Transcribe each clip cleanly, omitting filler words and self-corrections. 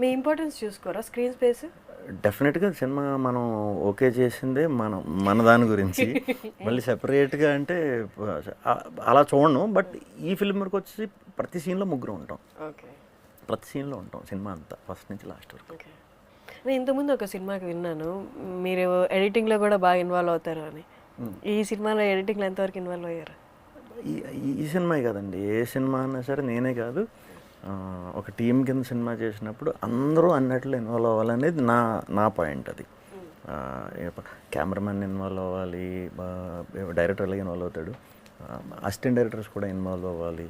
మీ importance చూసుకోరా screen space? డెఫినెట్గా cinema మనం ఓకే చేసిందే మనం మన దాని గురించి మళ్ళీ సెపరేట్గా అంటే అలా చూడను. బట్ ఈ ఫిల్మ్ వరకు వచ్చి ప్రతి సీన్లో ముగ్గురు ఉంటాం, ఓకే. ప్రతి సీన్లో ఉంటాం సినిమా అంతా ఫస్ట్ నుంచి లాస్ట్ వరకు. ఓకే. నేను ఇంతకుముందు ఒక సినిమాకి విన్నాను మీరు ఎడిటింగ్లో కూడా బాగా ఇన్వాల్వ్ అవుతారు అని. ఈ సినిమాలో ఎడిటింగ్లో ఎంతవరకు ఇన్వాల్వ్ అయ్యారు? ఈ ఈ సినిమా కదండి, ఏ సినిమా అన్నా సరే నేనే కాదు, ఒక టీం కింద సినిమా చేసినప్పుడు అందరూ అన్నట్లు ఇన్వాల్వ్ అవ్వాలనేది నా పాయింట్. అది కెమెరామెన్ ఇన్వాల్వ్ అవ్వాలి, డైరెక్టర్ అలాగే ఇన్వాల్వ్ అవుతాడు, అసిస్టెంట్ డైరెక్టర్స్ కూడా ఇన్వాల్వ్ అవ్వాలి,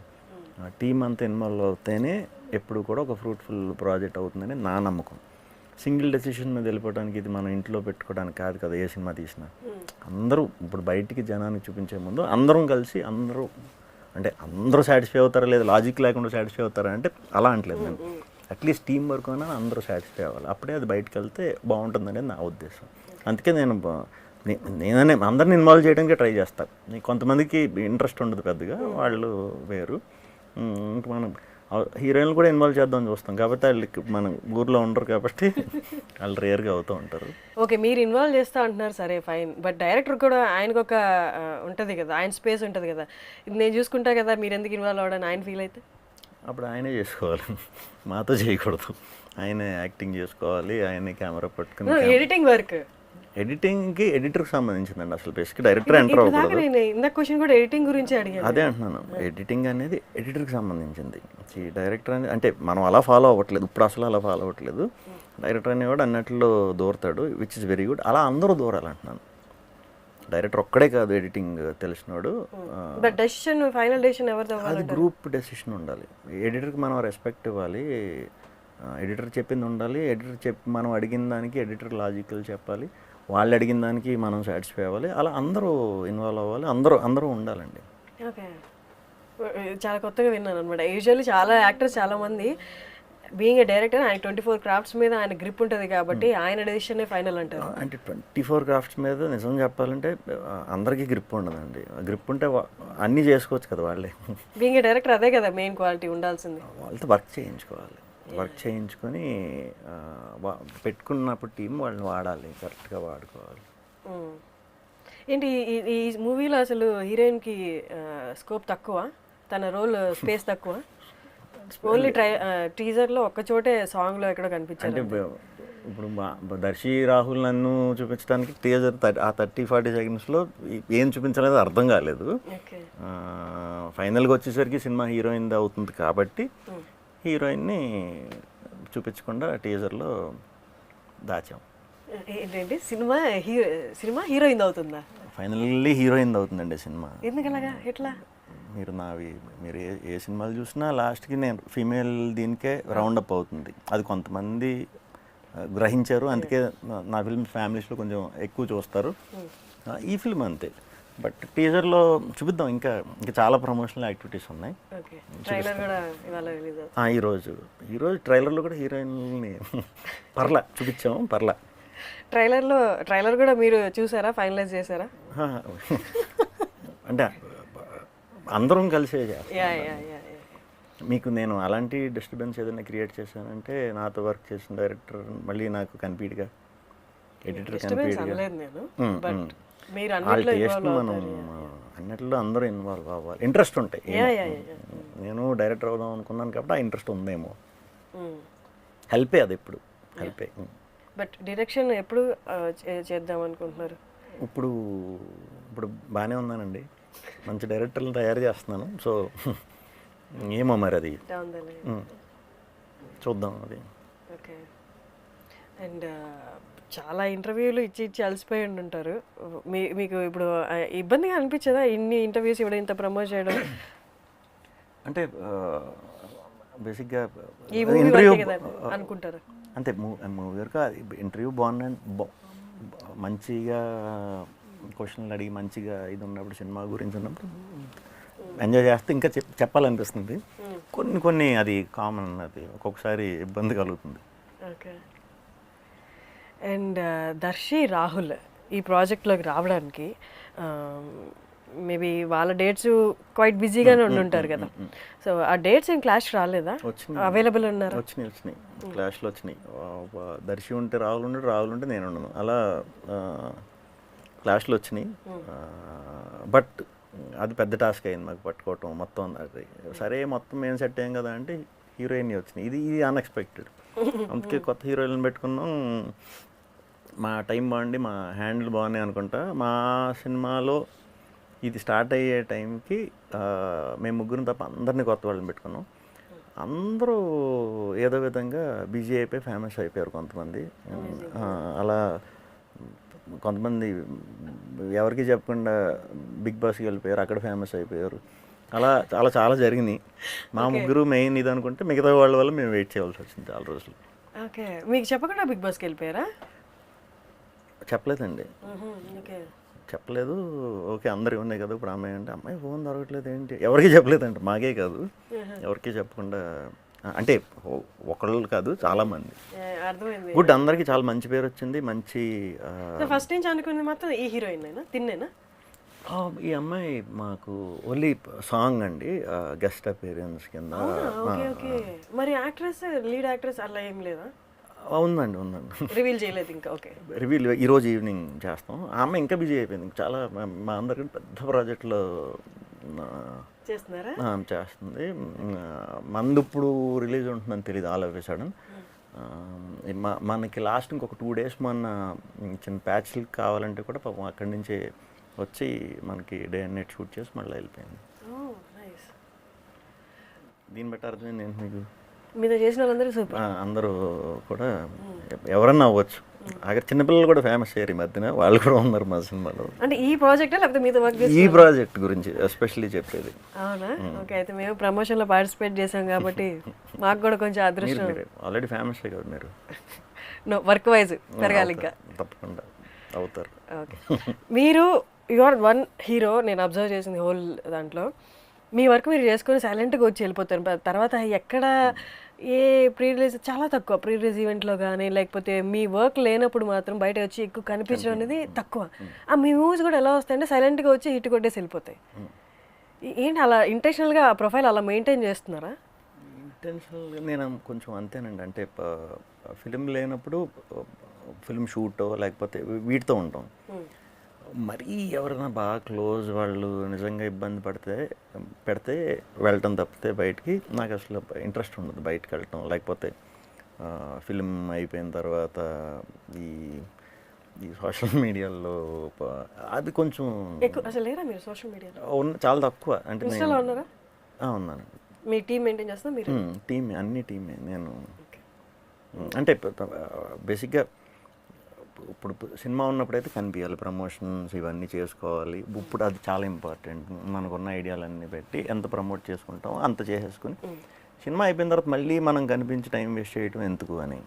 టీం అంతా ఇన్వాల్వ్ అవుతేనే ఎప్పుడు కూడా ఒక ఫ్రూట్ఫుల్ ప్రాజెక్ట్ అవుతుందని నా నమ్మకం. సింగిల్ డెసిషన్ మీద వెళ్ళిపోవడానికి, ఇది మనం ఇంట్లో పెట్టుకోవడానికి కాదు కదా ఏ సినిమా తీసినా. అందరూ ఇప్పుడు బయటికి జనానికి చూపించే ముందు అందరం కలిసి అందరూ సాటిస్ఫై అవుతారా లేదా, లాజిక్ లేకుండా సాటిస్ఫై అవుతారా అంటే అలా అంటలేదు నేను. అట్లీస్ట్ టీం వర్క్ అయినా అందరూ సాటిస్ఫై అవ్వాలి, అప్పుడే అది బయటకు వెళ్తే బాగుంటుందనేది నా ఉద్దేశం. అందుకే నేననే అందరిని ఇన్వాల్వ్ చేయడానికి ట్రై చేస్తాను. కొంతమందికి ఇంట్రెస్ట్ ఉండదు పెద్దగా, వాళ్ళు వేరు. ఇంక మనం హీరోయిన్లు కూడా ఇన్వాల్వ్ చేద్దామని చూస్తాం, కాబట్టి వాళ్ళకి మన ఊర్లో ఉండరు కాబట్టి వాళ్ళు రేర్గా అవుతూ ఉంటారు. ఓకే, మీరు ఇన్వాల్వ్ చేస్తా అంటున్నారు, సరే ఫైన్. బట్ డైరెక్టర్ కూడా ఆయనకు ఒక ఉంటుంది కదా, ఆయన స్పేస్ ఉంటుంది కదా, ఇది నేను చూసుకుంటా కదా మీరు ఎందుకు ఇన్వాల్వ్ అవ్వడానికి ఆయన ఫీల్ అయితే అప్పుడు ఆయనే చేసుకోవాలి, మాతో చేయకూడదు. ఆయనే యాక్టింగ్ చేసుకోవాలి, ఆయనే కెమెరా పట్టుకుని. ఎడిటింగ్ వర్క్ ఎడిటింగ్కి ఎడిటర్కి సంబంధించిందండి, అసలు బేసిక్ డైరెక్టర్ ఎంటర్ అవ్వకూడదు. ఇందాక క్వశ్చన్ కూడా ఎడిటింగ్ గురించి అడిగాను. అదే అంటున్నాను, ఎడిటింగ్ అనేది ఎడిటర్కి సంబంధించింది. డైరెక్టర్ అనేది అంటే మనం అలా ఫాలో అవ్వట్లేదు, ఇప్పుడు అసలు అలా ఫాలో అవ్వట్లేదు. డైరెక్టర్ అనేవాడు అన్నట్లో దూరతాడు, విచ్ ఇస్ వెరీ గుడ్. అలా అందరూ దూరాలంటున్నాను. డైరెక్టర్ ఒక్కడే కాదు ఎడిటింగ్ తెలిసినోడు. డెసిషన్, ఫైనల్ డెసిషన్ ఎవరిది? అది గ్రూప్ డెసిషన్ ఉండాలి. ఎడిటర్కి మనం రెస్పెక్ట్ ఇవ్వాలి, ఎడిటర్ చెప్పింది ఉండాలి. ఎడిటర్ మనం అడిగిన దానికి ఎడిటర్ లాజికల్ చెప్పాలి, వాళ్ళు అడిగిన దానికి మనం సాటిస్ఫై అవ్వాలి. అలా అందరూ ఇన్వాల్వ్ అవ్వాలి, అందరూ ఉండాలండి. ఓకే, చాలా కొత్తగా విన్నాను అనమాట. యూజువల్లీ చాలా యాక్టర్స్ చాలామంది బీయింగ్ ఏ డైరెక్టర్ ఆయన 24 క్రాఫ్ట్స్ మీద ఆయన గ్రిప్ ఉంటుంది కాబట్టి ఆయన డెసిషన్ ఫైనల్ అంటారు. అంటే 24 క్రాఫ్ట్స్ మీద నిజం చెప్పాలంటే అందరికీ గ్రిప్ ఉండదండి. గ్రిప్ ఉంటే అన్నీ చేసుకోవచ్చు కదా వాళ్ళే. బీయింగ్ ఏ డైరెక్టర్ అదే కదా మెయిన్ క్వాలిటీ ఉండాల్సింది. వాళ్ళతో వర్క్ చేయించుకోవాలి, వర్క్ చేయించుకొని పెట్టుకున్నప్పుడు టీం వాళ్ళని వాడాలి, కరెక్ట్గా వాడుకోవాలి. ఏంటి ఈ మూవీలో అసలు హీరోయిన్కి స్కోప్ తక్కువ, తన రోల్ స్పేస్ తక్కువ? ఓన్లీ టీజర్లో ఒక్కచోటే సాంగ్లో ఎక్కడో కనిపించారు. అంటే ఇప్పుడు దర్శి రాహుల్ నన్ను చూపించడానికి టీజర్ ఆ 30-40 సెకండ్స్లో ఏం చూపించలేదు అర్థం కాలేదు. ఫైనల్గా వచ్చేసరికి సినిమా హీరోయిన్ అవుతుంది కాబట్టి హీరోయిన్ని చూపించకుండా టీజర్లో దాచాం. ఏంటంటే సినిమా హీరోయిన్ అవుతుందా? ఫైనల్లీ హీరోయిన్ అవుతుందండి సినిమా. ఎందుకలాగా, ఎట్లా? మీరు ఏ సినిమాలు చూసినా లాస్ట్కి నేను ఫీమేల్ దీనికే రౌండప్ అవుతుంది, అది కొంతమంది గ్రహించారు. అందుకే నా ఫిల్మ్ ఫ్యామిలీస్లో కొంచెం ఎక్కువ చూస్తారు. ఈ ఫిల్మ్ అంతే. బట్ టీజర్లో చూపిద్దాం, ఇంకా చాలా ప్రమోషనల్ యాక్టివిటీస్ ఉన్నాయి. ఈరోజు ట్రైలర్లో కూడా హీరోయిన్ని చూపించాము. ట్రైలర్ కూడా మీరు చూసారా, ఫైనలైజ్ చేశారా? అంటే అందరం కలిసే మీకు నేను అలాంటి డిస్టర్బెన్స్ ఏదైనా క్రియేట్ చేశానంటే నాతో వర్క్ చేసిన డైరెక్టర్ మళ్ళీ నాకు కన్పీట్గా, ఎడిటర్ కన్పీట్గా, వాళ్ళ టేస్ట్ మనం అన్నిట్లో అందరూ ఇన్వాల్వ్ అవ్వాలి, ఇంట్రెస్ట్ ఉంటాయి. నేను డైరెక్టర్ అవుదాం అనుకున్నాను కాబట్టి ఆ ఇంట్రెస్ట్ ఉందేమో, హెల్పే అది ఎప్పుడు హెల్పే. బట్ డైరెక్షన్ ఎప్పుడు చేద్దాం అనుకుంటున్నారు? ఇప్పుడు బాగానే ఉన్నానండి, మంచి డైరెక్టర్లను తయారు చేస్తున్నాను. సో ఏమో మరి అది చూద్దాం అది. ఓకే. అండ్ చాలా ఇంటర్వ్యూలు ఇచ్చి అలసిపోయి ఉంటారు. మీకు ఇప్పుడు ఇబ్బందిగా అనిపించదా ఇన్ని ఇంటర్వ్యూస్ ఇవ్వడం, ఇంత ప్రమోట్ చేయడం? అంటే బేసిక్గా ఇంటర్వ్యూ అనుకుంటారు అంతే. మూవీ వరకు ఇంటర్వ్యూ మంచిగా క్వశ్చన్లు అడిగి మంచిగా ఇది ఉన్నప్పుడు, సినిమా గురించి ఉన్నప్పుడు ఎంజాయ్ చేస్తే ఇంకా చెప్పాలనిపిస్తుంది. కొన్ని అది కామన్, అది ఒక్కొక్కసారి ఇబ్బంది కలుగుతుంది. ఓకే. అండ్ దర్శి రాహుల్ ఈ ప్రాజెక్ట్లోకి రావడానికి మేబీ వాళ్ళ డేట్స్ క్వైట్ బిజీగానే ఉండుంటారు కదా. సో ఆ డేట్స్ ఏం క్లాష్ రాలేదా? వచ్చినాయి అవైలబుల్ ఉన్నారా? వచ్చినాయి క్లాష్లు వచ్చినాయి. దర్శి ఉంటే రాహుల్ ఉంటే నేను ఉండను, అలా క్లాష్లు వచ్చినాయి. బట్ అది పెద్ద టాస్క్ అయింది మాకు పట్టుకోవటం మొత్తం. అది సరే మొత్తం మేము సెట్ అయ్యాం కదా అంటే హీరోయిన్ వచ్చినాయి. ఇది అన్ఎక్స్పెక్టెడ్. అందుకే కొత్త హీరోయిన్ పెట్టుకున్నాం. మా టైం బాగుండి మా హ్యాండిల్ బాగున్నాయి అనుకుంటా. మా సినిమాలో ఇది స్టార్ట్ అయ్యే టైంకి మేము ముగ్గురం తప్ప అందరినీ కొత్త వాళ్ళని పెట్టుకున్నాం. అందరూ ఏదో విధంగా బిజీ అయిపోయి ఫేమస్ అయిపోయారు కొంతమంది. అలా కొంతమంది ఎవరికి చెప్పకుండా బిగ్ బాస్కి వెళ్ళిపోయారు, అక్కడ ఫేమస్ అయిపోయారు. అలా చాలా జరిగినాయి. మా ముగ్గురు మెయిన్ ఇది అనుకుంటే మిగతా వాళ్ళ వల్ల మేము వెయిట్ చేయాల్సి వచ్చింది చాలా రోజులు. ఓకే, మీకు చెప్పకుండా బిగ్ బాస్కి వెళ్ళిపోయారా? చెప్పలేదండి, ఓకే చెప్పలేదు. ఓకే అందరికి ఉన్నాయి కదా ఇప్పుడు అమ్మాయి అంటే అమ్మాయి ఫోన్ దొరకట్లేదు ఏంటి, ఎవరికి చెప్పలేదంట. మాకే కాదు ఎవరికి చెప్పకుండా, అంటే ఒకళ్ళు కాదు చాలామంది. అర్థమైంది. గుడ్, అందరికీ చాలా మంచి పేరు వచ్చింది. మంచి ఫస్ట్ నుంచి అనుకున్నది మాత్రం ఈ హీరోయిన్ తిన్నేనా? ఈ అమ్మాయి మాకు ఓన్లీ సాంగ్ అండి, గెస్ట్ అపీరియన్స్ కింద. ఓకే ఓకే, మరి యాక్ట్రెస్, లీడ్ యాక్ట్రెస్ అలా ఏం లేదా? ఉందండి. రివీల్ చేయలేదు ఇంకా? ఓకే, రివీల్ ఈరోజు ఈవినింగ్ చేస్తాం. ఆ అమ్మాయి ఇంకా బిజీ అయిపోయింది. చాలా మా అందరికీ పెద్ద ప్రాజెక్టులో చేస్తున్నారా? చేస్తుంది. మందు ఇప్పుడు రిలీజ్ ఉంటుందని తెలియదు ఆల్ ఆఫ్ ఎ సడన్. మనకి లాస్ట్ ఇంకొక 2 days మన చిన్న ప్యాచ్లు కావాలంటే కూడా పాపం అక్కడి నుంచి వచ్చి మనకి డే అండ్ నైట్ షూట్ చేసి మళ్ళీ వెళ్ళిపోయింది. దీన్ని బట్టి అర్థమైంది ఏంటి మీకు, మీద చేసిన వాళ్ళందరూ సూపర్. అందరూ కూడా ఎవరన్నా అవ్వచ్చు. అక్కడ చిన్నపిల్లలు కూడా ఫేమస్ అయ్యారు ఈ మధ్యన, వాళ్ళు కూడా ఉన్నారు మా సినిమాలో. అంటే ఈ ప్రాజెక్ట్ లేకపోతే మీతో వర్క్ చేసి? ఈ ప్రాజెక్ట్ గురించి ఎస్పెషల్లీ చెప్పేది. అవునా? ఓకే, అయితే మేము ప్రమోషన్లో పార్టిసిపేట్ చేసాం కాబట్టి మాకు కూడా కొంచెం అదృష్టం. ఆల్రెడీ ఫేమస్ కదా మీరు. నో, వర్క్ వైజ్ పెరగాలి ఇంకా. తప్పకుండా అవుతారు. ఓకే, మీరు యువర్ వన్ హీరో. నేను అబ్జర్వ్ చేసింది హోల్ దాంట్లో, మీ వర్క్ మీరు చేసుకొని సైలెంట్గా వచ్చి వెళ్ళిపోతారు. తర్వాత ఎక్కడ ఏ ప్రీ రిలీజ్ చాలా తక్కువ, ప్రీ రిలీజ్ ఈవెంట్లో కానీ లేకపోతే మీ వర్క్ లేనప్పుడు మాత్రం బయట వచ్చి ఎక్కువ కనిపించడం అనేది తక్కువ. మీ మూవీస్ కూడా ఎలా వస్తాయంటే సైలెంట్గా వచ్చి హిట్ కొట్టేసి వెళ్ళిపోతాయి. ఏంటి అలా ఇంటెన్షనల్గా ఆ ప్రొఫైల్ అలా మెయింటైన్ చేస్తున్నారా? ఇంటెన్షనల్గా నేను కొంచెం అంతేనండి. అంటే ఫిలిం లేనప్పుడు ఫిలిం షూటో లేకపోతే వీటితో ఉంటాం. మరీ ఎవరైనా బాగా క్లోజ్ వాళ్ళు నిజంగా ఇబ్బంది పెడితే వెళ్ళటం తప్పితే బయటికి నాకు అసలు ఇంట్రెస్ట్ ఉండదు బయటకు వెళ్ళటం. లేకపోతే ఫిలిం అయిపోయిన తర్వాత ఈ సోషల్ మీడియాలో అది కొంచెం ఎక్కువ అసలు లేరా మీరు సోషల్ మీడియాలో? చాలా తక్కువ. అంటే ఉన్నారా? ఉన్నాను. మీ టీం మెయింటైన్ చేస్తా మీరు? టీమే, అన్ని టీమే. నేను అంటే బేసిక్గా ఇప్పుడు సినిమా ఉన్నప్పుడైతే కనిపించాలి, ప్రమోషన్స్ ఇవన్నీ చేసుకోవాలి. ఇప్పుడు అది చాలా ఇంపార్టెంట్. మనకున్న ఐడియాలన్నీ పెట్టి ఎంత ప్రమోట్ చేసుకుంటామో అంత చేసేసుకుని సినిమా అయిపోయిన తర్వాత మళ్ళీ మనం కనిపించి టైం వేస్ట్ చేయడం ఎందుకు అని